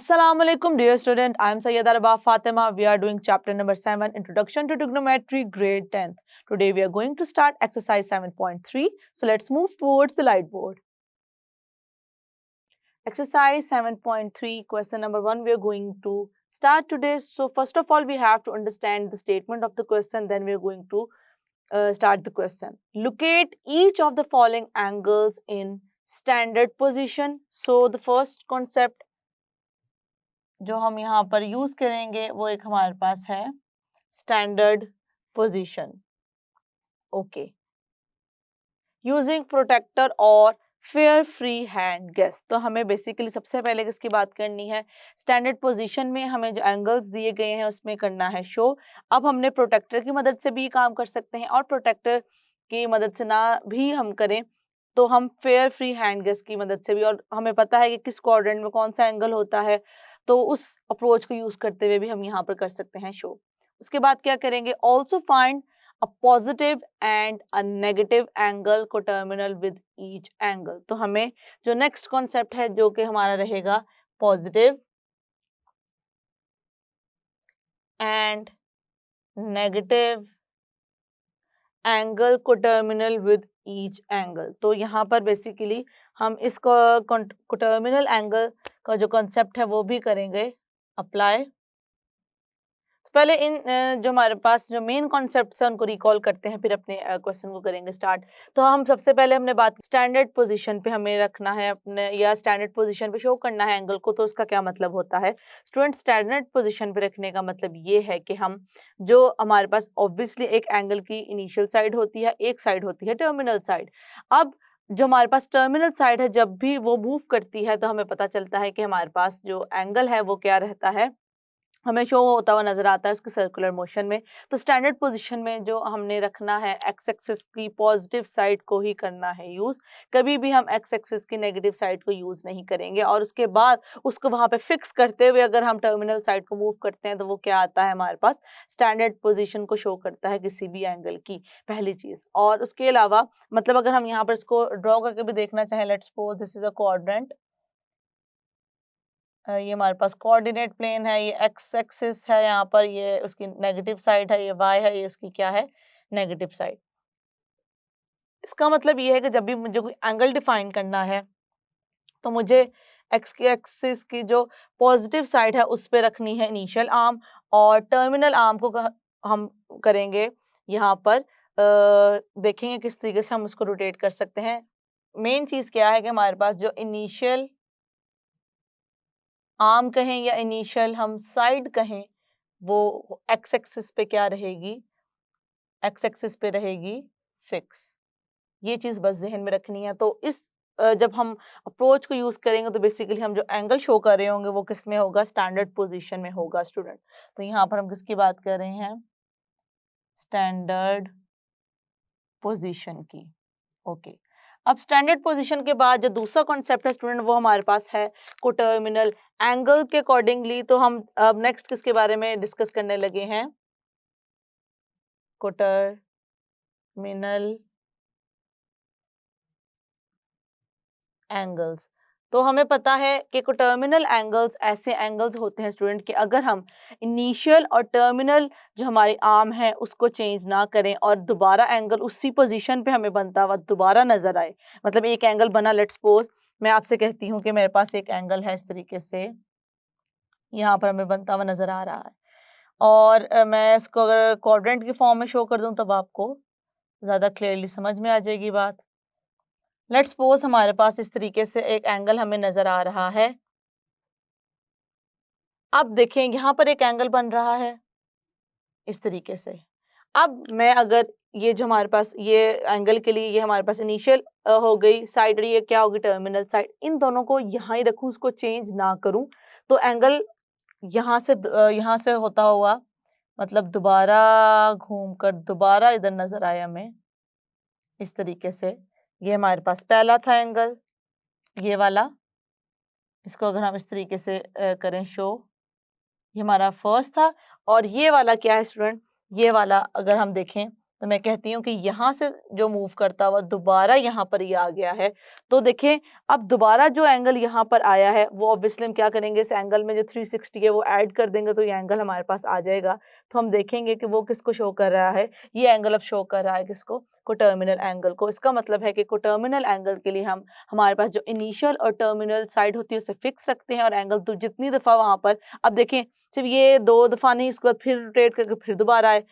Assalamu alaikum dear student, I am Sayyida Arba Fatima. We are doing chapter number 7, Introduction to Trigonometry, grade 10th. Today we are going to start exercise 7.3. So let's move towards the light board. Exercise 7.3, question number 1 we are going to start today. So first of all we have to understand the statement of the question, then we are going to start the question. Locate each of the following angles in standard position. So the first concept जो हम यहाँ पर use करेंगे वो एक हमारे पास है standard position. Okay, using protractor और फेयर फ्री हैंड गेस. तो हमें बेसिकली सबसे पहले किसकी बात करनी है? स्टैंडर्ड पोजीशन में हमें जो एंगल्स दिए गए हैं उसमें करना है शो. अब हमने प्रोटेक्टर की मदद से भी काम कर सकते हैं और प्रोटेक्टर की मदद से ना भी हम करें तो हम फेयर फ्री हैंड गेस की मदद से भी, और हमें पता है कि किस क्वाड्रेंट में कौन सा एंगल होता है, तो उस अप्रोच को यूज करते हुए भी हम यहाँ पर कर सकते हैं शो. उसके बाद क्या करेंगे? Also find a positive and a negative angle को टर्मिनल विद ईच एंगल. तो हमें जो नेक्स्ट कॉन्सेप्ट है जो कि हमारा रहेगा पॉजिटिव एंड नेगेटिव एंगल को टर्मिनल विद ईच एंगल. तो यहाँ पर बेसिकली हम इसको टर्मिनल एंगल का जो कॉन्सेप्ट है वो भी करेंगे अप्लाई. पहले इन जो हमारे पास जो मेन कॉन्सेप्ट्स है उनको रिकॉल करते हैं, फिर अपने क्वेश्चन को करेंगे स्टार्ट. तो हम सबसे पहले हमने बात स्टैंडर्ड पोजीशन पे हमें रखना है अपने, या स्टैंडर्ड पोजीशन पे शो करना है एंगल को. तो उसका क्या मतलब होता है स्टूडेंट? स्टैंडर्ड पोजीशन पे रखने का मतलब ये है कि हम जो हमारे पास ऑब्वियसली एक एंगल की इनिशियल साइड होती है, एक साइड होती है टर्मिनल साइड. अब जो हमारे पास टर्मिनल साइड है जब भी वो मूव करती है तो हमें पता चलता है कि हमारे पास जो एंगल है वो क्या रहता है, हमें शो होता हुआ नजर आता है उसके सर्कुलर मोशन में. तो स्टैंडर्ड पोजीशन में जो हमने रखना है एक्स एक्सिस की पॉजिटिव साइड को ही करना है यूज. कभी भी हम एक्स एक्सिस की नेगेटिव साइड को यूज नहीं करेंगे. और उसके बाद उसको वहां पे फिक्स करते हुए अगर हम टर्मिनल साइड को मूव करते हैं तो वो क्या आता है हमारे पास? स्टैंडर्ड पोजीशन को शो करता है किसी भी एंगल की, पहली चीज. और उसके अलावा मतलब अगर हम यहाँ पर इसको ड्रॉ करके भी देखना चाहें, let's suppose this is a quadrant. ये हमारे पास कोऑर्डिनेट प्लेन है, ये एक्स एक्सिस है, यहाँ पर ये उसकी नेगेटिव साइड है, ये वाई है, ये उसकी क्या है? Negative side. इसका मतलब ये है कि जब भी मुझे कोई एंगल डिफाइन करना है तो मुझे एक्स के एक्सिस की जो पॉजिटिव साइड है उस पे रखनी है इनिशियल आर्म, और टर्मिनल आर्म को हम करेंगे यहाँ पर देखेंगे किस तरीके से हम उसको रोटेट कर सकते हैं. मेन चीज क्या है कि हमारे पास जो इनिशियल आर्म कहें या इनिशियल हम साइड कहें वो एक्स एक्सिस पे क्या रहेगी? एक्स एक्सिस पे रहेगी फिक्स. ये चीज बस जहन में रखनी है. तो इस जब हम अप्रोच को यूज करेंगे तो बेसिकली हम जो एंगल शो कर रहे होंगे वो किस में होगा? स्टैंडर्ड पोजीशन में होगा स्टूडेंट. तो यहाँ पर हम किसकी बात कर रहे हैं? स्टैंडर्ड पोजीशन की. ओके, अब स्टैंडर्ड पोजीशन के बाद जो दूसरा कॉन्सेप्ट है स्टूडेंट वो हमारे पास है कोटर्मिनल एंगल के अकॉर्डिंगली. तो हम अब नेक्स्ट किसके बारे में डिस्कस करने लगे हैं? Coterminal angles. तो हमें पता है कि कोटर्मिनल एंगल्स ऐसे एंगल्स होते हैं स्टूडेंट कि अगर हम इनिशियल और टर्मिनल जो हमारी आर्म है उसको चेंज ना करें और दोबारा एंगल उसी पोजीशन पे हमें बनता हुआ दोबारा नजर आए. मतलब एक एंगल बना, लेट्स सपोज मैं आपसे कहती हूँ कि मेरे पास एक एंगल है इस तरीके से, यहाँ पर हमें बनता हुआ नजर आ रहा है, और मैं इसको अगर क्वाड्रेंट की फॉर्म में शो कर दूं तब आपको ज्यादा क्लियरली समझ में आ जाएगी बात. लेट्स सपोज हमारे पास इस तरीके से एक एंगल हमें नजर आ रहा है. अब देखें यहाँ पर एक एंगल बन रहा है इस तरीके से. अब मैं अगर ये जो हमारे पास ये एंगल के लिए ये हमारे पास इनिशियल हो गई साइड, ये क्या होगी? Terminal side. इन दोनों को यहाँ ही रखूँ, उसको चेंज ना करूँ, तो एंगल यहाँ से होता हुआ मतलब दोबारा घूमकर दोबारा इधर नजर आया हमें इस तरीके से. ये हमारे पास पहला था एंगल, ये वाला. इसको अगर हम इस तरीके से करें शो, ये हमारा फर्स्ट था. और ये वाला क्या है स्टूडेंट? ये वाला अगर हम देखें तो मैं कहती हूँ कि यहाँ से जो मूव करता हुआ दोबारा यहाँ पर ये आ गया है। तो देखें अब दोबारा जो एंगल यहाँ पर आया है वो ऑब्वियसली हम क्या करेंगे, इस एंगल में जो 360 है वो ऐड कर देंगे तो ये एंगल हमारे पास आ जाएगा। तो हम देखेंगे कि वो किसको शो कर रहा है, ये एंगल अब शो कर रहा है किसको, कोटर्मिनल एंगल को। इसका मतलब है कि कोटर्मिनल एंगल के लिए हम हमारे पास जो इनिशियल और टर्मिनल साइड होती है उसे फिक्स रखते हैं और एंगल तो जितनी दफ़ा वहाँ पर, अब देखें सिर्फ ये 2 दफ़ा नहीं, इसके बाद फिर रोटेट करके फिर दोबारा आए,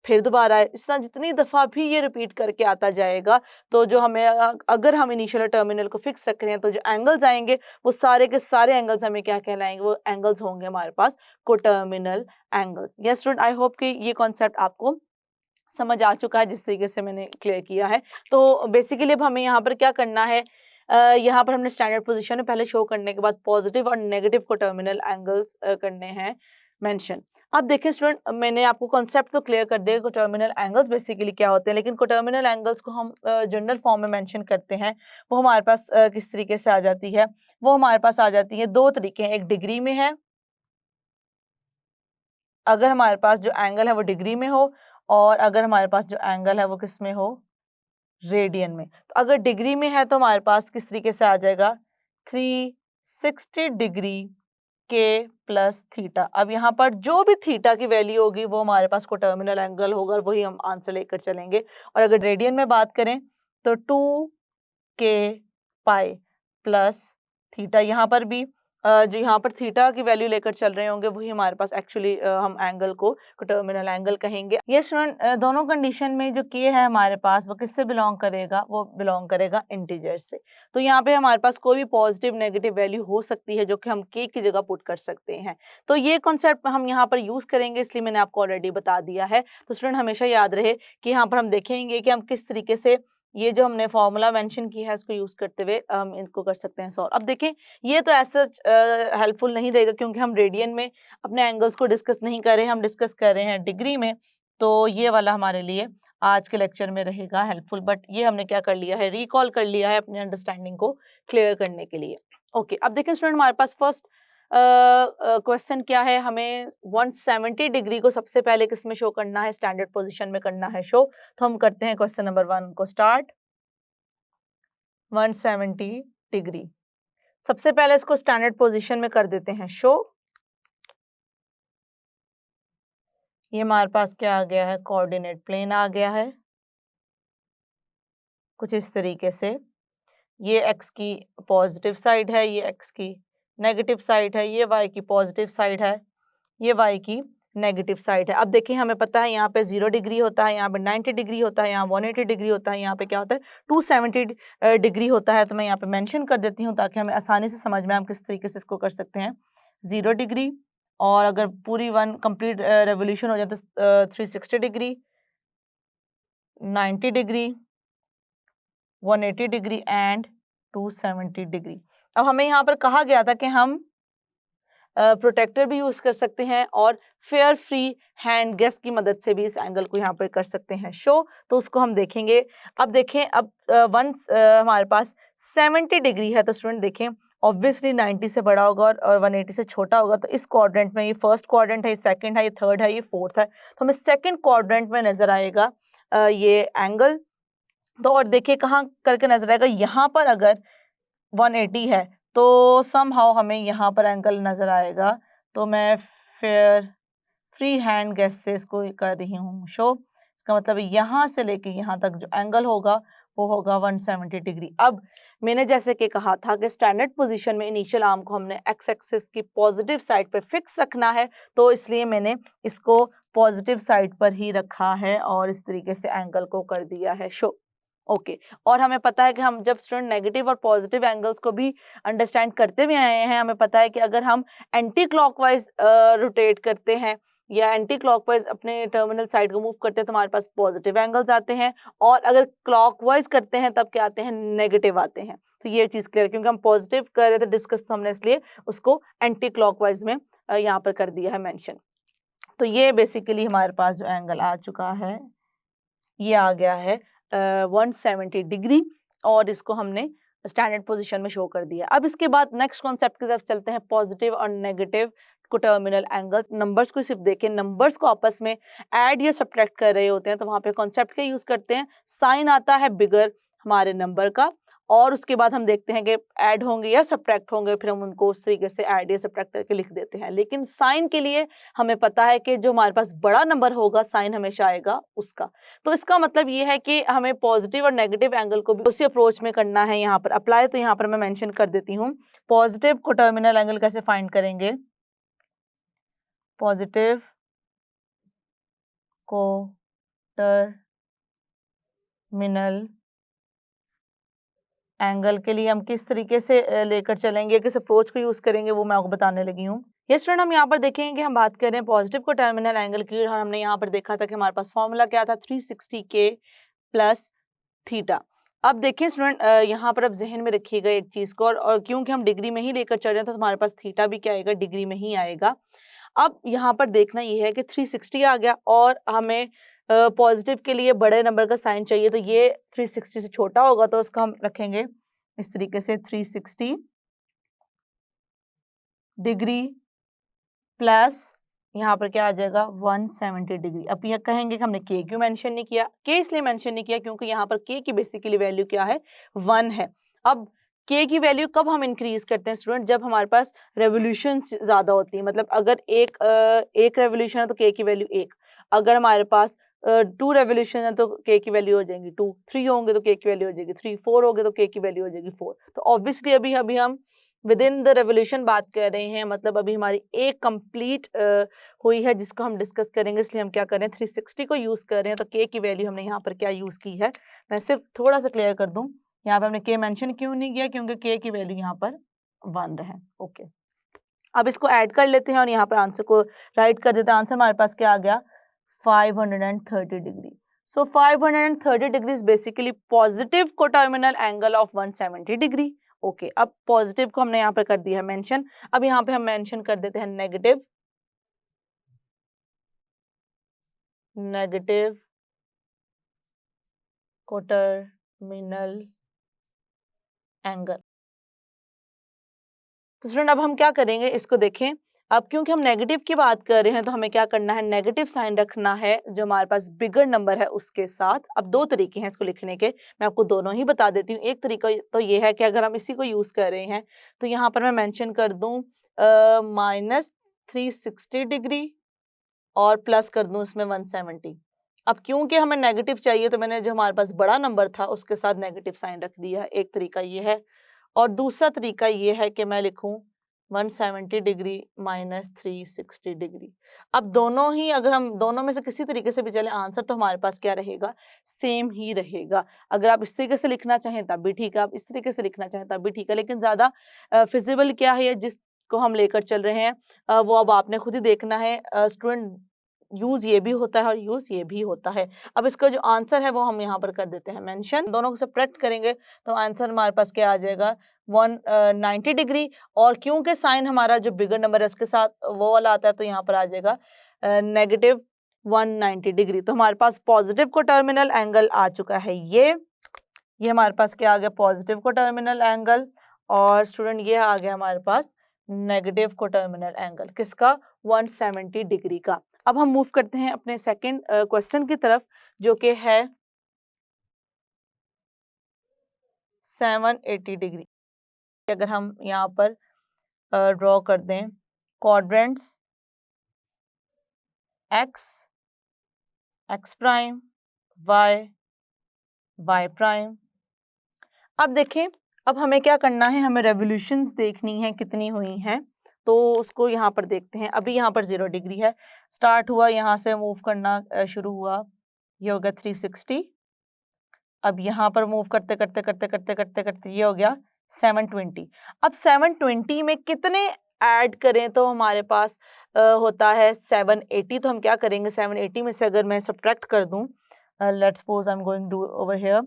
फिर दोबारा आए, इस तरह जितनी दफ़ा भी ये रिपीट करके आता जाएगा तो जो हमें अगर हम इनिशियल और टर्मिनल को फिक्स रख रहे हैं तो जो एंगल्स आएंगे वो सारे के सारे एंगल्स हमें क्या कहलाएंगे, वो एंगल्स होंगे हमारे पास coterminal angles. Yes student, I hope कि ये कॉन्सेप्ट आपको समझ आ चुका है जिस तरीके से मैंने क्लियर किया है। तो बेसिकली अब हमें यहाँ पर क्या करना है, यहाँ पर हमने स्टैंडर्ड पोजीशन में पहले शो करने के बाद पॉजिटिव और नेगेटिव कोटर्मिनल एंगल्स करने हैं मेंशन। अब देखिए स्टूडेंट, मैंने आपको कॉन्सेप्ट तो क्लियर कर दिया कोटर्मिनल एंगल्स बेसिकली क्या होते हैं, लेकिन कोटर्मिनल एंगल्स को हम जनरल फॉर्म में मेंशन करते हैं। वो हमारे पास किस तरीके से आ जाती है, वो हमारे पास आ जाती है 2 तरीके हैं, एक डिग्री में है, अगर हमारे पास जो एंगल है वो डिग्री में हो, और अगर हमारे पास जो एंगल है वो किस में हो, रेडियन में। तो अगर डिग्री में है तो हमारे पास किस तरीके से आ जाएगा, 360 डिग्री के प्लस थीटा। अब यहाँ पर जो भी थीटा की वैल्यू होगी वो हमारे पास कोटर्मिनल एंगल होगा और वही हम आंसर लेकर चलेंगे। और अगर रेडियन में बात करें तो 2 पाई प्लस थीटा, यहाँ पर भी जो यहाँ पर थीटा की वैल्यू लेकर चल रहे होंगे वही हमारे पास एक्चुअली हम एंगल को कोटर्मिनल एंगल कहेंगे। ये स्टूडेंट दोनों कंडीशन में जो के है हमारे पास वो किससे बिलोंग करेगा, वो बिलोंग करेगा इंटीजर से। तो यहाँ पे हमारे पास कोई भी पॉजिटिव नेगेटिव वैल्यू हो सकती है जो कि हम के की जगह पुट कर सकते हैं। तो ये कॉन्सेप्ट हम यहाँ पर यूज करेंगे, इसलिए मैंने आपको ऑलरेडी बता दिया है। तो स्टूडेंट हमेशा याद रहे कि यहाँ पर हम देखेंगे कि हम किस तरीके से ये जो हमने फॉर्मूला मेंशन किया है इसको यूज करते हुए हम इनको कर सकते हैं सॉल्व। अब देखें ये तो ऐसा हेल्पफुल नहीं रहेगा क्योंकि हम रेडियन में अपने एंगल्स को डिस्कस नहीं कर रहे हैं, हम डिस्कस कर रहे हैं डिग्री में। तो ये वाला हमारे लिए आज के लेक्चर में रहेगा हेल्पफुल, बट ये हमने क्या कर लिया है, रिकॉल कर लिया है अपनी अंडरस्टैंडिंग को क्लियर करने के लिए। ओके, अब देखें स्टूडेंट हमारे पास फर्स्ट क्वेश्चन क्या है, हमें 170 डिग्री को सबसे पहले किस में शो करना है, स्टैंडर्ड पोजीशन में करना है शो। तो हम करते हैं क्वेश्चन नंबर 1 को स्टार्ट। 170 डिग्री सबसे पहले इसको स्टैंडर्ड पोजीशन में कर देते हैं शो। ये हमारे पास क्या आ गया है, कोऑर्डिनेट प्लेन आ गया है कुछ इस तरीके से। ये x की पॉजिटिव साइड है, ये x की नेगेटिव साइड है, ये y की पॉजिटिव साइड है, ये y की नेगेटिव साइड है। अब देखिए हमें पता है यहाँ पे 0 डिग्री होता है, यहाँ पे 90 डिग्री होता है, यहाँ 180 डिग्री होता है, यहाँ पे क्या होता है 270 डिग्री होता है। तो मैं यहाँ पे मेंशन कर देती हूँ ताकि हमें आसानी से समझ में हम किस तरीके से इसको कर सकते हैं। 0 डिग्री, और अगर पूरी 1 कंप्लीट रेवोल्यूशन हो जाए तो 360 degree, 90 degree, 180 degree and 270 degree. अब हमें यहाँ पर कहा गया था कि हम प्रोटेक्टर भी यूज कर सकते हैं और फेयर फ्री हैंड गेस की मदद से भी इस एंगल को यहाँ पर कर सकते हैं शो। तो उसको हम देखेंगे। अब देखें, अब हमारे पास 70 डिग्री है तो स्टूडेंट देखें ऑब्वियसली 90 से बड़ा होगा और 180 से छोटा होगा। तो इस क्वाड्रेंट में, ये फर्स्ट क्वाड्रेंट है, ये सेकंड है, ये थर्ड है, ये फोर्थ है, तो हमें सेकंड क्वाड्रेंट में नजर आएगा ये एंगल। तो और देखिए कहाँ करके नजर आएगा, यहाँ पर अगर 180 है तो समहाउ हमें यहाँ पर एंगल नजर आएगा। तो मैं फेयर फ्री हैंड गेस से इसको कर रही हूँ शो। इसका मतलब यहाँ से लेके यहाँ तक जो एंगल होगा वो होगा 170 डिग्री। अब मैंने जैसे कि कहा था कि स्टैंडर्ड पोजीशन में इनिशियल आर्म को हमने एक्स एक्सिस की पॉजिटिव साइड पर फिक्स रखना है, तो इसलिए मैंने इसको पॉजिटिव साइड पर ही रखा है और इस तरीके से एंगल को कर दिया है शो। ओके, और हमें पता है कि हम जब स्टूडेंट नेगेटिव और पॉजिटिव एंगल्स को भी अंडरस्टैंड करते हुए आए हैं, हमें पता है कि अगर हम एंटी क्लॉकवाइज रोटेट करते हैं या एंटी क्लॉकवाइज अपने टर्मिनल साइड को मूव करते हैं तो हमारे पास पॉजिटिव एंगल्स आते हैं, और अगर क्लॉकवाइज करते हैं तब क्या आते हैं, नेगेटिव आते हैं। तो ये चीज़ क्लियर, क्योंकि हम पॉजिटिव कर रहे थे डिस्कस, तो हमने इसलिए उसको एंटी क्लॉकवाइज में यहाँ पर कर दिया है मेंशन। तो ये बेसिकली हमारे पास जो एंगल आ चुका है ये आ गया है 170 डिग्री, और इसको हमने स्टैंडर्ड पोजीशन में शो कर दिया। अब इसके बाद नेक्स्ट कॉन्सेप्ट की तरफ चलते हैं, पॉजिटिव और नेगेटिव कोटर्मिनल एंगल। नंबर्स को सिर्फ देखें, नंबर्स को आपस में ऐड या सब्ट्रैक्ट कर रहे होते हैं तो वहाँ पे कॉन्सेप्ट का यूज करते हैं। साइन आता है बिगर हमारे नंबर का और उसके बाद हम देखते हैं कि ऐड होंगे या सब्ट्रैक्ट होंगे, फिर हम उनको उस तरीके से ऐड या सब्ट्रैक्ट करके लिख देते हैं। लेकिन साइन के लिए हमें पता है कि जो हमारे पास बड़ा नंबर होगा साइन हमेशा आएगा उसका। तो इसका मतलब ये है कि हमें पॉजिटिव और नेगेटिव एंगल को भी उसी अप्रोच में करना है यहाँ पर अप्लाई। तो यहाँ पर मैं मेंशन कर देती हूँ पॉजिटिव कोटर्मिनल एंगल कैसे फाइंड करेंगे। पॉजिटिव कोटर्मिनल एंगल के लिए हम किस तरीके से लेकर चलेंगे, किस अप्रोच को यूज करेंगे, वो मैं आपको बताने लगी हूँ। ये स्टूडेंट हम यहाँ पर देखेंगे कि हम बात कर रहे हैं पॉजिटिव कोटर्मिनल एंगल की और हमने यहाँ पर देखा था कि हमारे पास फॉर्मूला क्या था 360K प्लस थीटा। अब देखिए स्टूडेंट यहाँ पर अब जहन में रखिएगा एक चीज को और क्योंकि हम डिग्री में ही लेकर चल रहे हैं तो हमारे पास थीटा भी क्या आएगा, डिग्री में ही आएगा। अब यहाँ पर देखना ये है कि 360 आ गया और हमें पॉजिटिव के लिए बड़े नंबर का साइन चाहिए तो ये 360 से छोटा होगा तो उसका हम रखेंगे इस तरीके से 360 डिग्री प्लस यहाँ पर क्या आ जाएगा 170 डिग्री। अब ये कहेंगे कि हमने के क्यों मेंशन नहीं किया। के इसलिए मेंशन नहीं किया क्योंकि यहाँ पर के की बेसिकली वैल्यू क्या है 1 है। अब के की वैल्यू कब हम इंक्रीज करते हैं स्टूडेंट, जब हमारे पास रेवोल्यूशन ज्यादा होती है। मतलब अगर एक रेवोल्यूशन है तो के की वैल्यू 1, अगर हमारे पास 2 रेवोल्यूशन है तो के की वैल्यू हो जाएगी 2, 3 होंगे तो के की वैल्यू हो जाएगी 3, 4 होंगे तो के की वैल्यू हो जाएगी 4। तो ऑब्वियसली अभी अभी हम विद इन द रेवोल्यूशन बात कर रहे हैं, मतलब अभी हमारी एक कंप्लीट हुई है जिसको हम डिस्कस करेंगे। इसलिए हम क्या कर रहे हैं 360 को यूज कर रहे हैं। तो के की वैल्यू हमने यहाँ पर क्या यूज की है, मैं सिर्फ थोड़ा सा क्लियर कर दूं। यहाँ पे हमने के मेंशन क्यों नहीं किया, क्योंकि के की वैल्यू यहाँ पर 1 है। ओके, अब इसको ऐड कर लेते हैं और यहाँ पर आंसर को राइट कर देते हैं। आंसर हमारे पास क्या आ गया 530 degree. So 530 degree is basically positive coterminal angle of 170 degree. Okay, अब पॉजिटिव को हमने यहाँ पर कर दिया मेंशन। अब यहाँ पे हम मेंशन कर देते हैं नेगेटिव कोटर्मिनल एंगल। तो स्टूडेंट अब हम क्या करेंगे इसको देखें। अब क्योंकि हम नेगेटिव की बात कर रहे हैं तो हमें क्या करना है, नेगेटिव साइन रखना है जो हमारे पास बिगर नंबर है उसके साथ। अब दो तरीके हैं इसको लिखने के, मैं आपको दोनों ही बता देती हूँ। एक तरीका तो ये है कि अगर हम इसी को यूज कर रहे हैं तो यहाँ पर मैं मेंशन कर दूं -360 डिग्री और प्लस कर दूं इसमें 170। अब क्योंकि हमें नेगेटिव चाहिए तो मैंने जो हमारे पास बड़ा नंबर था उसके साथ नेगेटिव साइन रख दिया। एक तरीका ये है और दूसरा तरीका ये है कि मैं लिखूं 170 डिग्री -360 डिग्री। अब दोनों ही, अगर हम दोनों में से किसी तरीके से भी चले आंसर तो हमारे पास क्या रहेगा, सेम ही रहेगा। अगर आप इस तरीके से लिखना चाहें तब भी ठीक है, आप इस तरीके से लिखना चाहें तब भी ठीक है, लेकिन ज़्यादा फिजिबल क्या है या जिसको हम लेकर चल रहे हैं वो अब आपने खुद ही देखना है। स्टूडेंट यूज ये भी होता है और यूज ये भी होता है। अब इसका जो आंसर है वो हम यहाँ पर कर देते हैं मेंशन। दोनों को सब्ट्रैक्ट करेंगे तो आंसर हमारे पास क्या आ जाएगा 190 डिग्री। और क्योंकि साइन हमारा जो बिगर नंबर है उसके साथ वो वाला आता है तो यहाँ पर आ जाएगा नेगेटिव 190 डिग्री। तो हमारे पास पॉजिटिव को टर्मिनल एंगल आ चुका है। ये हमारे पास क्या आ गया, पॉजिटिव को टर्मिनल एंगल। और स्टूडेंट ये आ गया हमारे पास नेगेटिव को टर्मिनल एंगल, किसका, 170 डिग्री का। अब हम मूव करते हैं अपने सेकंड क्वेश्चन की तरफ जो कि है 780 डिग्री। अगर हम यहाँ पर ड्रॉ कर दें quadrants X, X prime, Y, Y prime. अब देखें, अब हमें क्या करना है, हमें रेवोल्यूशंस देखनी है कितनी हुई हैं। तो उसको यहाँ पर देखते हैं। अभी यहाँ पर 0 डिग्री है, स्टार्ट हुआ यहाँ से मूव करना शुरू हुआ, ये हो गया 360। अब यहाँ पर मूव करते करते करते करते करते करते ये हो गया 720। अब 720 में कितने ऐड करें तो हमारे पास होता है 780। तो हम क्या करेंगे, 780 में से अगर मैं सब्ट्रैक्ट कर दूं, let's suppose I am going to over here,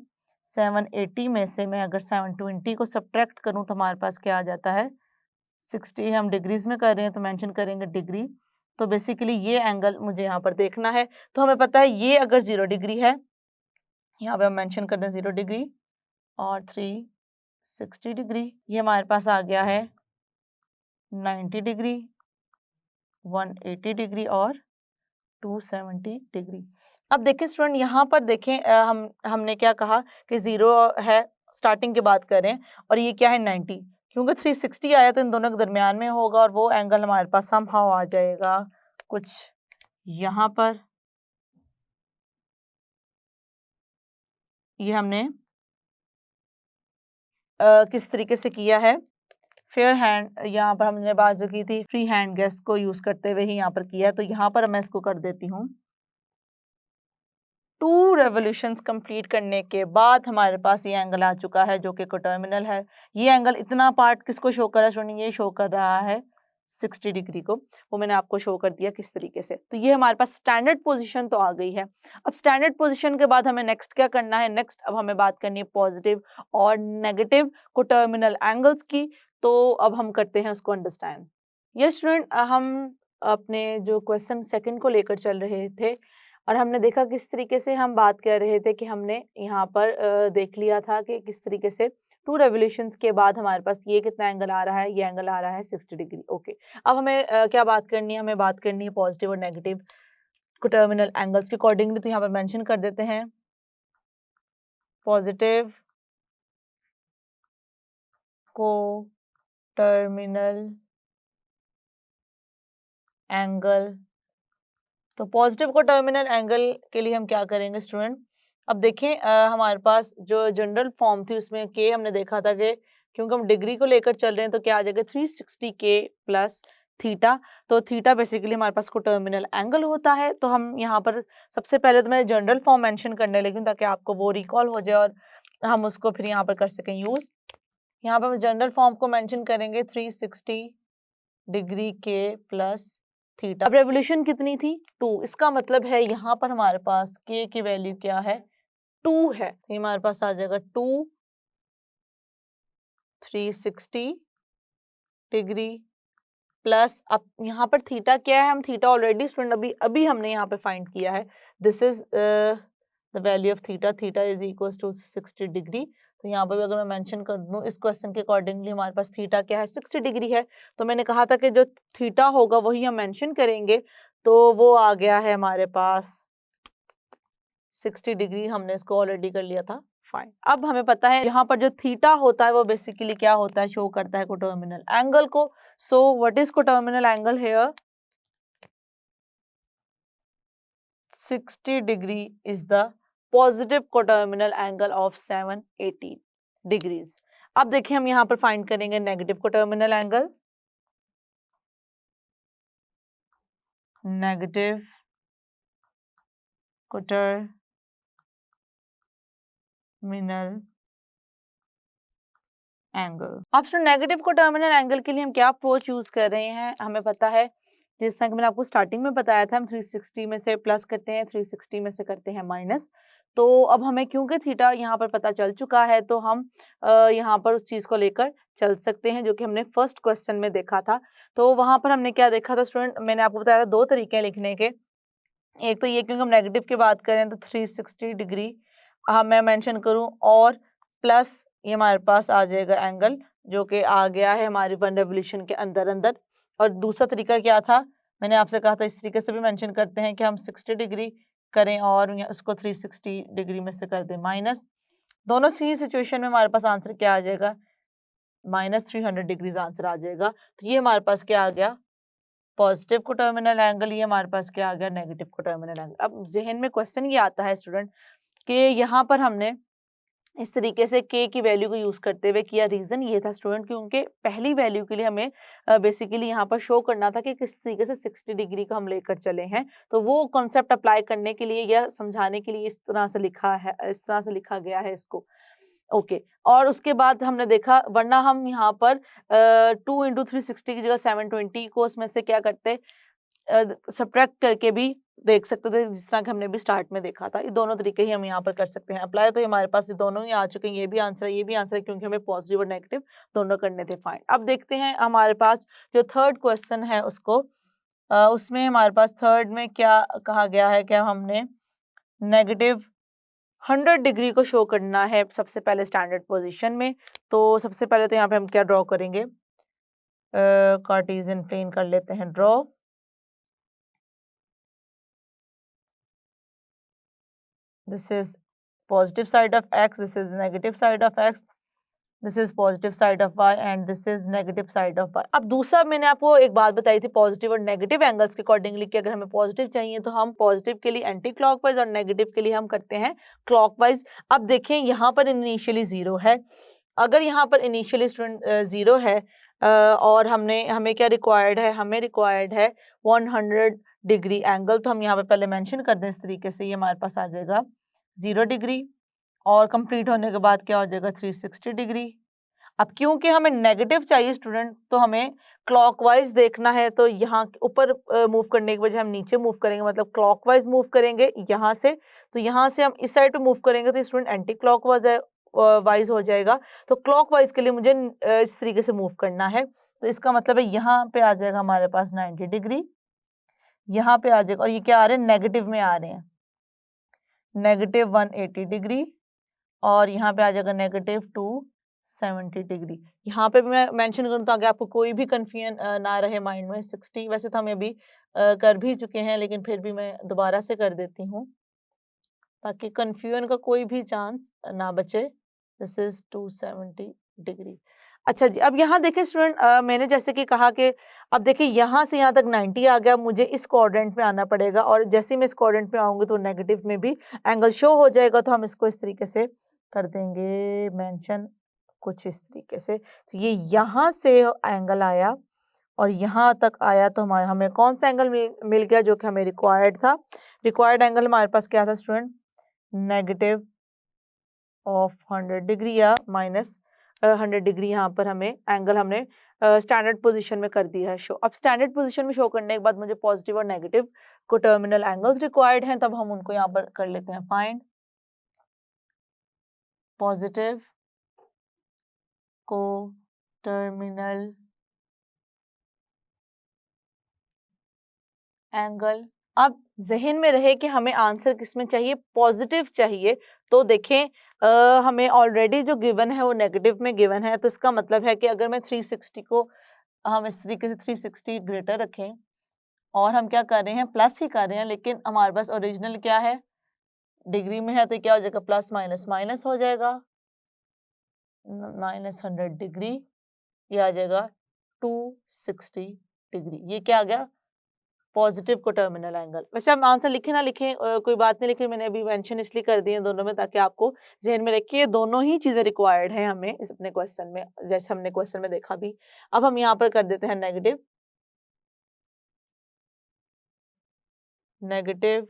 780 में से मैं अगर 720 को सब्ट्रैक्ट करूं तो हमारे पास क्या आ जाता है 60। हम डिग्रीज में कर रहे हैं तो मेंशन करेंगे डिग्री। तो बेसिकली ये एंगल मुझे यहाँ पर देखना है। तो हमें पता है ये अगर 0 डिग्री है, यहाँ पे हम मेंशन कर दें 0 डिग्री और 360 डिग्री, ये हमारे पास आ गया है 90 डिग्री 180 डिग्री और 270 डिग्री। अब देखिए स्टूडेंट, यहाँ पर देखें हमने क्या कहा कि 0 है, स्टार्टिंग की बात करें, और ये क्या है 90, क्योंकि 360 आया तो इन दोनों के दरमियान में होगा और वो एंगल हमारे पास समहाउ आ जाएगा कुछ यहाँ पर। ये हमने किस तरीके से किया है, फेयर हैंड, यहाँ पर हमने बात जो की थी फ्री हैंड गेस को यूज करते हुए ही यहाँ पर किया है। तो यहाँ पर मैं इसको कर देती हूँ 2 रेवोल्यूशंस कंप्लीट करने के बाद हमारे पास ये एंगल आ चुका है जो कि कोटर्मिनल है। ये एंगल इतना पार्ट किसको शो कर रहा है स्टूडेंट, ये शो कर रहा है 60 डिग्री को, वो मैंने आपको शो कर दिया किस तरीके से। तो ये हमारे पास स्टैंडर्ड पोजीशन तो आ गई है। अब स्टैंडर्ड पोजीशन के बाद हमें नेक्स्ट क्या करना है, नेक्स्ट अब हमें बात करनी है पॉजिटिव और नेगेटिव कोटर्मिनल एंगल्स की। तो अब हम करते हैं उसको अंडरस्टैंड। ये स्टूडेंट, हम अपने जो क्वेश्चन सेकंड को लेकर चल रहे थे और हमने देखा किस तरीके से हम बात कर रहे थे कि हमने यहाँ पर देख लिया था कि किस तरीके से 2 रेवोल्यूशंस के बाद हमारे पास ये कितना एंगल आ रहा है, ये एंगल आ रहा है 60 डिग्री। ओके, अब हमें क्या बात करनी है, हमें बात करनी है पॉजिटिव और नेगेटिव कोटर्मिनल एंगल्स के अकॉर्डिंगली। तो यहाँ पर मेंशन कर देते हैं पॉजिटिव कोटर्मिनल एंगल। तो पॉजिटिव कोटर्मिनल एंगल के लिए हम क्या करेंगे स्टूडेंट, अब देखें हमारे पास जो जनरल फॉर्म थी उसमें के हमने देखा था कि क्योंकि हम डिग्री को लेकर चल रहे हैं तो क्या आ जाएगा 360 के प्लस थीटा। तो थीटा बेसिकली हमारे पास कोटर्मिनल एंगल होता है। तो हम यहाँ पर सबसे पहले तो मैं जनरल फॉर्म मेंशन करने लगी हूँ ताकि आपको वो रिकॉल हो जाए और हम उसको फिर यहाँ पर कर सकें यूज। यहाँ पर जनरल फॉर्म को मेंशन करेंगे 360 डिग्री के प्लस थीटा। अब रेवोल्यूशन कितनी थी 2, इसका मतलब है यहाँ पर हमारे पास के की वैल्यू क्या है 2 है। ये हमारे पास आ जाएगा 2 360 डिग्री प्लस, अब यहाँ पर थीटा क्या है, हम थीटा ऑलरेडी स्टूडेंट अभी हमने यहाँ पे फाइंड किया है। This is the value of theta, theta is equal to 60 degree. तो यहाँ पर भी अगर मैं मेंशन कर दूँ इस क्वेश्चन के अकॉर्डिंगली हमारे पास थीटा क्या है 60 डिग्री है। तो मैंने कहा था कि जो थीटा होगा वही हम मेंशन करेंगे। तो वो आ गया है हमारे पास 60 डिग्री, हमने इसको ऑलरेडी कर लिया था फाइन। अब हमें पता है यहाँ पर जो थीटा होता है वो बेसिकली क्या होता है, शो करता है कोटर्मिनल एंगल को। So what is coterminal angle here, 60 degree is the positive coterminal angle of 780 degrees. अब देखिए हम यहाँ पर फाइंड करेंगे negative coterminal angle. Negative coterminal angle. अब नेगेटिव कोटर्मिनल एंगल के लिए हम क्या अप्रोच यूज कर रहे हैं, हमें पता है जिस तरह मैंने आपको स्टार्टिंग में बताया था हम 360 में से प्लस करते हैं, 360 में से करते हैं माइनस। तो अब हमें क्योंकि थीटा यहाँ पर पता चल चुका है तो हम यहाँ पर उस चीज़ को लेकर चल सकते हैं जो कि हमने फर्स्ट क्वेश्चन में देखा था। तो वहाँ पर हमने क्या देखा था स्टूडेंट, मैंने आपको बताया था 2 तरीके लिखने के। एक तो ये क्योंकि हम नेगेटिव की बात करें तो 360 डिग्री मैं मेंशन करूँ और प्लस ये हमारे पास आ जाएगा एंगल जो कि आ गया है हमारी 1 रेवोल्यूशन के अंदर अंदर। और दूसरा तरीका क्या था, मैंने आपसे कहा था इस तरीके से भी मेंशन करते हैं कि हम 60 डिग्री करें और उसको 360 डिग्री में से कर दें माइनस। दोनों सी सिचुएशन में हमारे पास आंसर क्या आ जाएगा, -300 डिग्रीज आंसर आ जाएगा। तो ये हमारे पास क्या आ गया, पॉजिटिव कोटर्मिनल एंगल, ये हमारे पास क्या आ गया, नेगेटिव कोटर्मिनल एंगल। अब जहन में क्वेश्चन ये आता है स्टूडेंट कि यहाँ पर हमने इस तरीके से के की वैल्यू को यूज करते हुए किया। रीजन ये था स्टूडेंट क्योंकि पहली वैल्यू के लिए हमें बेसिकली यहाँ पर शो करना था कि किस तरीके से 60 डिग्री का हम लेकर चले हैं। तो वो कॉन्सेप्ट अप्लाई करने के लिए या समझाने के लिए इस तरह से लिखा है, इस तरह से लिखा गया है इसको। ओके और उसके बाद हमने देखा, वरना हम यहाँ पर 2 × 360 की जगह 720 को उसमें से क्या करते, सब्ट्रैक्ट करके भी देख सकते थे जिस तरह कि हमने भी स्टार्ट में देखा था। ये दोनों तरीके ही हम यहाँ पर कर सकते हैं अप्लाई। तो हमारे पास ये दोनों ही आ चुके हैं, ये भी आंसर है ये भी आंसर है क्योंकि हमें पॉजिटिव और नेगेटिव दोनों करने थे फाइन। अब देखते हैं हमारे पास जो थर्ड क्वेश्चन है उसको, उसमें हमारे पास थर्ड में क्या कहा गया है, क्या हमने नेगेटिव 100 डिग्री को शो करना है सबसे पहले स्टैंडर्ड पोजीशन में। तो सबसे पहले तो यहाँ पे हम क्या ड्रॉ करेंगे, कार्टेशियन प्लेन कर लेते हैं draw. This is positive side of X, this is negative side of X, this is positive side of Y and this is negative side of Y. अब दूसरा मैंने आपको एक बात बताई थी पॉजिटिव और नेगेटिव एंगल्स के अकॉर्डिंगली कि अगर हमें पॉजिटिव चाहिए तो हम पॉजिटिव के लिए एंटी क्लॉकवाइज और नेगेटिव के लिए हम करते हैं क्लॉकवाइज। अब देखें यहाँ पर इनिशियली 0 है, अगर यहाँ पर इनिशियली स्टूडेंट 0 है और हमें क्या रिक्वायर्ड है, हमें रिक्वायर्ड है 100 डिग्री एंगल, तो हम यहाँ पे पहले मेंशन कर दें इस तरीके से, ये हमारे पास आ जाएगा 0 डिग्री और कंप्लीट होने के बाद क्या हो जाएगा 360 डिग्री। अब क्योंकि हमें नेगेटिव चाहिए स्टूडेंट तो हमें क्लॉकवाइज देखना है, तो यहाँ ऊपर मूव करने के बजाय हम नीचे मूव करेंगे, मतलब क्लॉकवाइज मूव करेंगे यहाँ से, तो यहाँ से हम इस साइड पे मूव करेंगे तो स्टूडेंट एंटी क्लॉकवाइज वाइज हो जाएगा। तो क्लॉकवाइज के लिए मुझे इस तरीके से मूव करना है, तो इसका मतलब है यहाँ पे आ जाएगा हमारे पास 90 डिग्री, यहाँ पे आ जाएगा, और ये क्या आ रहे हैं, नेगेटिव में आ रहे हैं, नेगेटिव 180 डिग्री, और यहाँ पे आ जाएगा नेगेटिव 270 डिग्री। यहाँ पे भी मैं मेंशन करूँ ताकि आपको कोई भी कंफ्यूजन ना रहे माइंड में। 60 वैसे तो हम अभी कर भी चुके हैं, लेकिन फिर भी मैं दोबारा से कर देती हूँ ताकि कंफ्यूजन का कोई भी चांस ना बचे। This is 270 degree. अच्छा जी, अब यहाँ देखिए स्टूडेंट, मैंने जैसे कि कहा कि अब देखिए यहाँ से यहाँ तक 90 आ गया, मुझे इस क्वाड्रेंट में आना पड़ेगा, और जैसे ही मैं इस क्वाड्रेंट में आऊँगी तो नेगेटिव में भी एंगल शो हो जाएगा, तो हम इसको इस तरीके से कर देंगे मेंशन कुछ इस तरीके से। तो ये यहाँ से एंगल आया और यहाँ तक आया, तो हमें कौन सा एंगल मिल गया जो कि हमें रिक्वायर्ड था। रिक्वायर्ड एंगल हमारे पास क्या था स्टूडेंट, नेगेटिव ऑफ 100 डिग्री या माइनस 100 डिग्री। यहाँ पर हमें एंगल हमने स्टैंडर्ड पोजीशन में कर दिया है शो। अब स्टैंडर्ड पोजीशन में शो करने के बाद मुझे पॉजिटिव और नेगेटिव को टर्मिनल एंगल्स रिक्वायर्ड हैं, तब हम उनको यहाँ पर कर लेते हैं फाइंड पॉजिटिव को टर्मिनल एंगल। अब जहन में रहे कि हमें आंसर किसमें चाहिए, पॉजिटिव चाहिए, तो देखें हमें ऑलरेडी जो गिवन है वो नेगेटिव में गिवन है, तो इसका मतलब है कि अगर मैं 360 को हम इस तरीके से 360 ग्रेटर रखें और हम क्या कर रहे हैं, प्लस ही कर रहे हैं, लेकिन हमारे पास ओरिजिनल क्या है, डिग्री में है, तो क्या हो जाएगा, प्लस माइनस माइनस हो जाएगा, माइनस 100 डिग्री, ये आ जाएगा 260 डिग्री। ये क्या आ गया, पॉजिटिव को टर्मिनल एंगल। वैसे हम आंसर लिखे ना लिखें कोई बात नहीं, लेकिन मैंने अभी मेंशन इसलिए कर दिए दोनों में ताकि आपको जहन में रखिए ये दोनों ही चीजें रिक्वायर्ड हैं हमें इस अपने क्वेश्चन में, जैसे हमने क्वेश्चन में देखा भी। अब हम यहाँ पर कर देते हैं नेगेटिव, नेगेटिव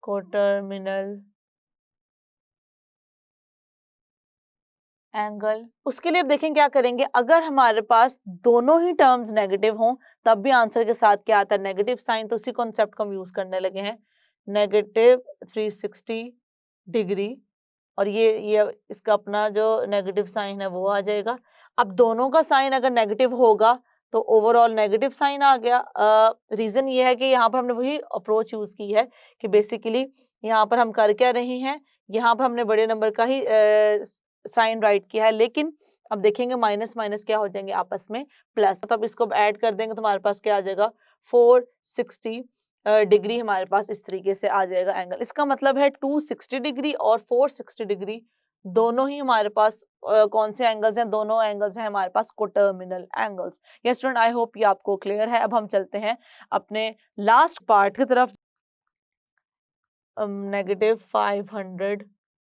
को टर्मिनल एंगल। उसके लिए अब देखें क्या करेंगे, अगर हमारे पास दोनों ही टर्म्स नेगेटिव हों तब भी आंसर के साथ क्या आता है, नेगेटिव साइन, तो उसी कॉन्सेप्ट को हम यूज करने लगे हैं, नेगेटिव 360 डिग्री, और ये इसका अपना जो नेगेटिव साइन है वो आ जाएगा। अब दोनों का साइन अगर नेगेटिव होगा तो ओवरऑल नेगेटिव साइन आ गया। रीजन ये है कि यहाँ पर हमने वही अप्रोच यूज की है कि बेसिकली यहाँ पर हम कर क्या रहे हैं, यहाँ पर हमने बड़े नंबर का ही साइन राइट किया है, लेकिन अब देखेंगे माइनस माइनस क्या हो जाएंगे आपस में प्लस, तो अब इसको ऐड कर देंगे तो हमारे पास क्या आ जाएगा 460 डिग्री, हमारे पास इस तरीके से आ जाएगा एंगल। इसका मतलब है 260 डिग्री और 460 डिग्री दोनों ही हमारे पास कौन से एंगल्स हैं, दोनों एंगल्स हैं हमारे पास coterminal angles. Yes student, I hope ये आपको क्लियर है। अब हम चलते हैं अपने लास्ट पार्ट की तरफ, नेगेटिव 500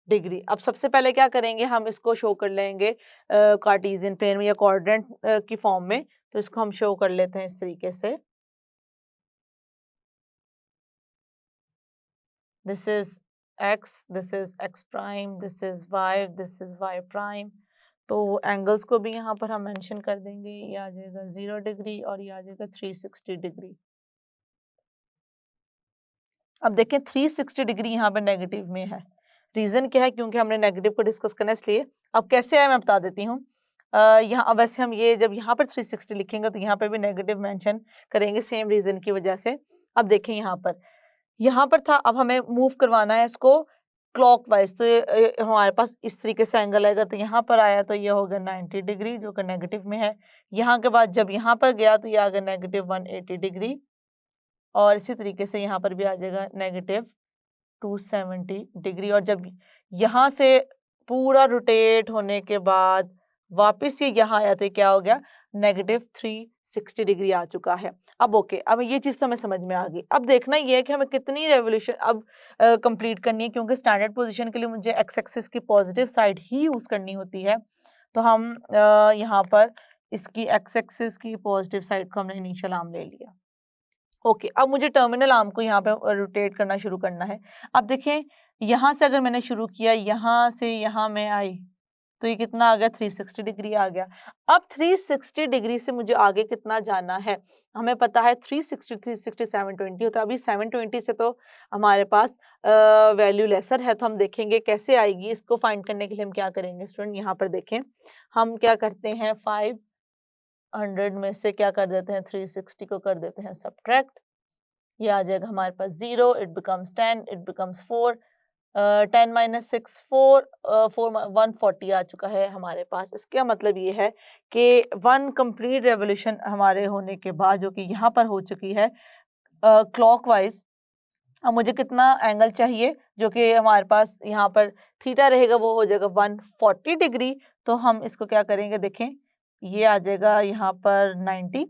डिग्री। अब सबसे पहले क्या करेंगे, हम इसको शो कर लेंगे कार्टेशियन प्लेन में या कोऑर्डिनेट की फॉर्म में, तो इसको हम शो कर लेते हैं इस तरीके से, this is x, this is x prime, this is y, this is y prime. तो एंगल्स को भी यहाँ पर हम मेंशन कर देंगे, ये आ जाएगा 0 डिग्री और ये आ जाएगा 360 डिग्री। अब देखें 360 डिग्री यहाँ पर नेगेटिव में है, रीजन क्या है, क्योंकि हमने नेगेटिव को डिस्कस करना इसलिए। अब कैसे आया मैं बता देती हूँ। यहाँ वैसे हम ये जब यहाँ पर 360 लिखेंगे तो यहाँ पे भी नेगेटिव मेंशन करेंगे सेम रीजन की वजह से। अब देखें यहाँ पर था, अब हमें मूव करवाना है इसको क्लॉकवाइज, तो हमारे पास इस तरीके से एंगल आएगा, तो यहाँ पर आया तो ये हो गया 90 डिग्री जो कि नेगेटिव में है। यहाँ के बाद जब यहाँ पर गया तो ये आ गया नेगेटिव 180 डिग्री, और इसी तरीके से यहाँ पर भी आ जाएगा -270 डिग्री। और जब यहाँ से पूरा रोटेट होने के बाद वापस ये यहाँ आया तो क्या हो गया, -360 डिग्री आ चुका है। अब ओके, अब ये चीज़ तो हमें समझ में आ गई। अब देखना ये है कि हमें कितनी रेवोल्यूशन अब कंप्लीट करनी है, क्योंकि स्टैंडर्ड पोजीशन के लिए मुझे एक्स एक्सिस की पॉजिटिव साइड ही यूज़ करनी होती है। तो हम यहाँ पर इसकी एक्स एक्सिस की पॉजिटिव साइड को हमने इनिशियल आर्म ले लिया। ओके, अब मुझे टर्मिनल आर्म को यहाँ पे रोटेट करना शुरू करना है। अब देखें, यहाँ से अगर मैंने शुरू किया, यहाँ से यहाँ मैं आई तो ये कितना आ गया, 360 डिग्री आ गया। अब 360 डिग्री से मुझे आगे कितना जाना है, हमें पता है 360 720 होता है। अभी 720 से तो हमारे पास वैल्यू लेसर है, तो हम देखेंगे कैसे आएगी। इसको फाइंड करने के लिए हम क्या करेंगे स्टूडेंट, यहाँ पर देखें, हम क्या करते हैं 500 में से क्या कर देते हैं, 360 को कर देते हैं सब्ट्रैक्ट। ये आ जाएगा हमारे पास 0, इट बिकम्स 10, इट बिकम्स 4, 10 - 6 4, 140 आ चुका है हमारे पास। इसका मतलब ये है कि 1 कंप्लीट रेवोल्यूशन हमारे होने के बाद, जो कि यहाँ पर हो चुकी है क्लॉकवाइज, अब मुझे कितना एंगल चाहिए, जो कि हमारे पास यहाँ पर थीटा रहेगा, वो हो जाएगा 140 डिग्री। तो हम इसको क्या करेंगे, देखें, ये आ जाएगा यहाँ पर 90,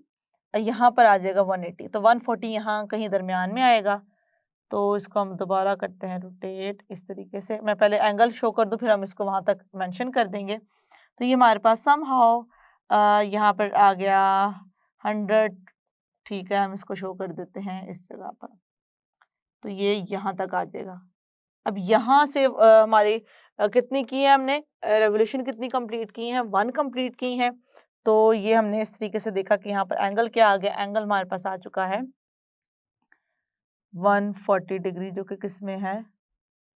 यहाँ पर आ जाएगा 180, तो 140 यहाँ कहीं दरमियान में आएगा। तो इसको हम दोबारा करते हैं रोटेट इस तरीके से। मैं पहले एंगल शो कर दूं, फिर हम इसको वहां तक मेंशन कर देंगे। तो ये हमारे पास समहाउ यहाँ पर आ गया 100, ठीक है, हम इसको शो कर देते हैं इस जगह पर। तो ये यहाँ तक आ जाएगा। अब यहाँ से हमारी कितनी की है हमने रेवोल्यूशन, कितनी कंप्लीट की है, 1 कंप्लीट की है। तो ये हमने इस तरीके से देखा कि यहाँ पर एंगल क्या आ गया, एंगल हमारे पास आ चुका है 140 डिग्री, जो कि किस में है,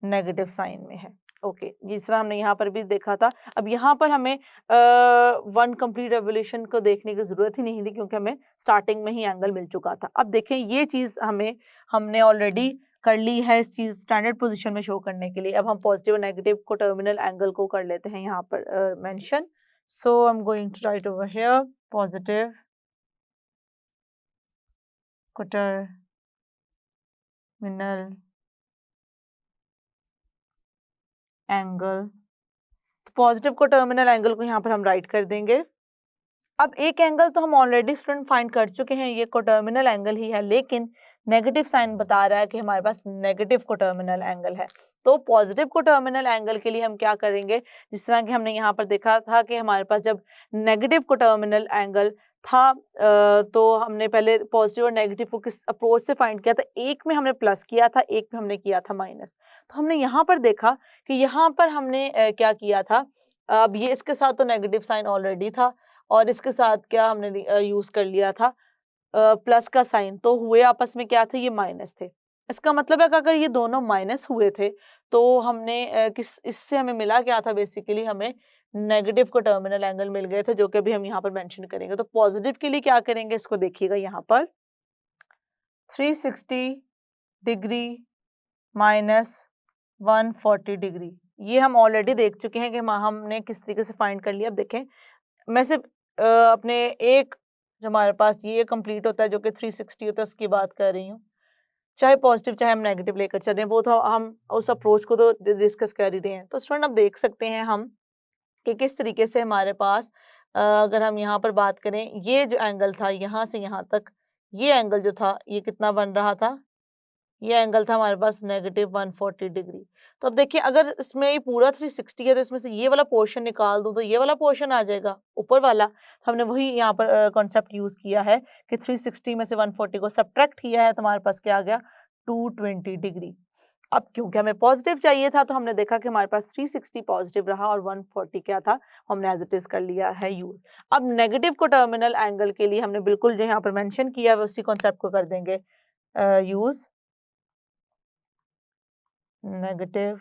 नेगेटिव साइन में है। ओके, जिस तरह हमने यहाँ पर भी देखा था। अब यहाँ पर हमें 1 कंप्लीट रेवोल्यूशन को देखने की ज़रूरत ही नहीं थी, क्योंकि हमें स्टार्टिंग में ही एंगल मिल चुका था। अब देखें, ये चीज़ हमने ऑलरेडी कर ली है इस चीज़ स्टैंडर्ड पोजीशन में शो करने के लिए। अब हम पॉजिटिव और नेगेटिव को टर्मिनल एंगल को कर लेते हैं यहाँ पर mention. So I am going to write over here positive terminal angle. तो पॉजिटिव को टर्मिनल एंगल को यहाँ पर हम राइट कर देंगे। अब एक एंगल तो हम ऑलरेडी स्टूडेंट फाइंड कर चुके हैं, ये कोटर्मिनल एंगल ही है, लेकिन नेगेटिव साइन बता रहा है कि हमारे पास नेगेटिव कोटर्मिनल एंगल है। तो पॉजिटिव कोटर्मिनल एंगल के लिए हम क्या करेंगे, जिस तरह कि हमने यहाँ पर देखा था कि हमारे पास जब नेगेटिव कोटर्मिनल एंगल था तो हमने पहले पॉजिटिव और नेगेटिव को किस अप्रोच से फाइंड किया था, एक में हमने प्लस किया था, एक में हमने किया था माइनस। तो हमने यहाँ पर देखा कि यहाँ पर हमने क्या किया था, अब ये इसके साथ तो नेगेटिव साइन ऑलरेडी था और इसके साथ क्या हमने यूज कर लिया था प्लस का साइन, तो हुए आपस में क्या थे, ये माइनस थे। इसका मतलब है कि अगर ये दोनों माइनस हुए थे तो हमने इससे हमें मिला क्या था, बेसिकली हमें नेगेटिव को टर्मिनल एंगल मिल गए थे, जो कि अभी हम यहाँ पर मेंशन करेंगे। तो पॉजिटिव के लिए क्या करेंगे, इसको देखिएगा यहाँ पर 360 डिग्री माइनस 140 डिग्री, ये हम ऑलरेडी देख चुके हैं कि हमने किस तरीके से फाइंड कर लिया। अब देखें, मैं सिर्फ अपने एक जो हमारे पास ये कंप्लीट होता है जो कि 360 होता है उसकी बात कर रही हूँ, चाहे पॉजिटिव चाहे हम नेगेटिव लेकर चल रहे हैं, वो तो हम उस अप्रोच को तो डिस्कस कर ही रहे हैं। तो स्टूडेंट अब देख सकते हैं हम कि किस तरीके से हमारे पास अगर हम यहाँ पर बात करें, ये जो एंगल था यहाँ से यहाँ तक, ये एंगल जो था ये कितना बन रहा था, ये एंगल था हमारे पास -140 डिग्री। तो अब देखिए, अगर इसमें ये पूरा 360 है तो इसमें से ये वाला पोर्शन निकाल दूं तो ये वाला पोर्शन आ जाएगा ऊपर वाला। हमने वही यहाँ पर कॉन्सेप्ट यूज किया है कि 360 में से 140 को सब्ट्रैक्ट किया है तो हमारे पास क्या आ गया, 220 डिग्री। अब क्योंकि हमें पॉजिटिव चाहिए था तो हमने देखा कि हमारे पास 360 पॉजिटिव रहा और 140 क्या था, हमने एज इट इज कर लिया है यूज। अब नेगेटिव को टर्मिनल एंगल के लिए हमने बिल्कुल जो यहाँ पर मेंशन किया है उसी कॉन्सेप्ट को कर देंगे use, negative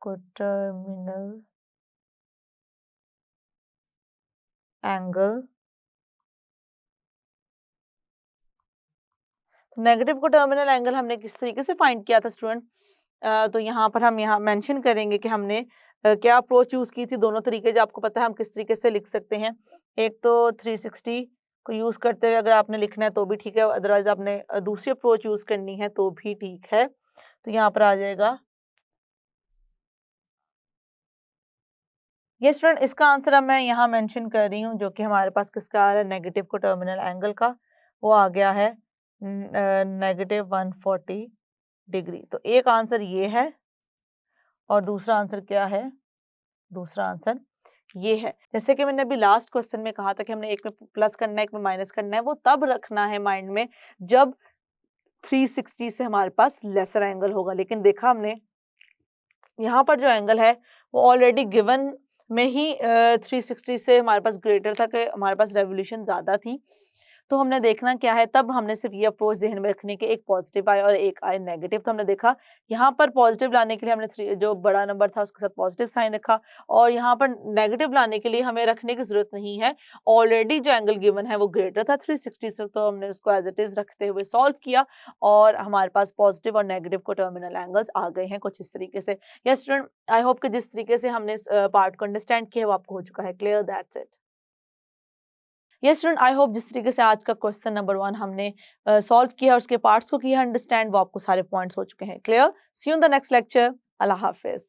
coterminal angle. Negative coterminal angle हमने किस तरीके से फाइंड किया था स्टूडेंट, तो यहाँ पर हम यहाँ मेंशन करेंगे कि हमने क्या अप्रोच यूज की थी। दोनों तरीके जो आपको पता है हम किस तरीके से लिख सकते हैं, एक तो 360 को यूज करते हुए अगर आपने लिखना है तो भी ठीक है, अदरवाइज आपने दूसरी अप्रोच यूज करनी है तो भी ठीक है। तो यहाँ पर आ जाएगा ये स्टूडेंट, इसका आंसर अब मैं यहाँ मेंशन कर रही हूँ, जो कि हमारे पास किसका आ रहा है, नेगेटिव को टर्मिनल एंगल का, वो आ गया है -140 डिग्री। तो एक आंसर ये है और दूसरा आंसर क्या है, दूसरा आंसर ये है। जैसे कि मैंने अभी लास्ट क्वेश्चन में कहा था कि हमने एक में प्लस करना है, एक में माइनस करना है, वो तब रखना है माइंड में जब 360 से हमारे पास लेसर एंगल होगा। लेकिन देखा हमने यहाँ पर जो एंगल है वो ऑलरेडी गिवन में ही 360 से हमारे पास ग्रेटर था, कि हमारे पास रेवोल्यूशन ज़्यादा थी। तो हमने देखना क्या है, तब हमने सिर्फ ये अप्रोच ज़हन में रखनी कि एक पॉजिटिव आए और एक आए नेगेटिव। तो हमने देखा यहाँ पर पॉजिटिव लाने के लिए हमने जो बड़ा नंबर था उसके साथ पॉजिटिव साइन रखा, और यहाँ पर नेगेटिव लाने के लिए हमें रखने की ज़रूरत नहीं है, ऑलरेडी जो एंगल गिवन है वो ग्रेटर था 360 से, तो हमने उसको एज इट इज़ रखते हुए सॉल्व किया और हमारे पास पॉजिटिव और नेगेटिव को टर्मिनल एंगल्स आ गए हैं कुछ इस तरीके से। यस स्टूडेंट, आई होप कि जिस तरीके से हमने इस पार्ट को अंडरस्टैंड किया वो आपको हो चुका है clear. That's it. Yes student, I hope जिस तरीके से आज का क्वेश्चन नंबर 1 हमने सॉल्व किया और उसके पार्ट्स को किया अंडरस्टैंड, वो आपको सारे पॉइंट्स हो चुके हैं clear. See you in the next lecture. अल्लाह हाफिज।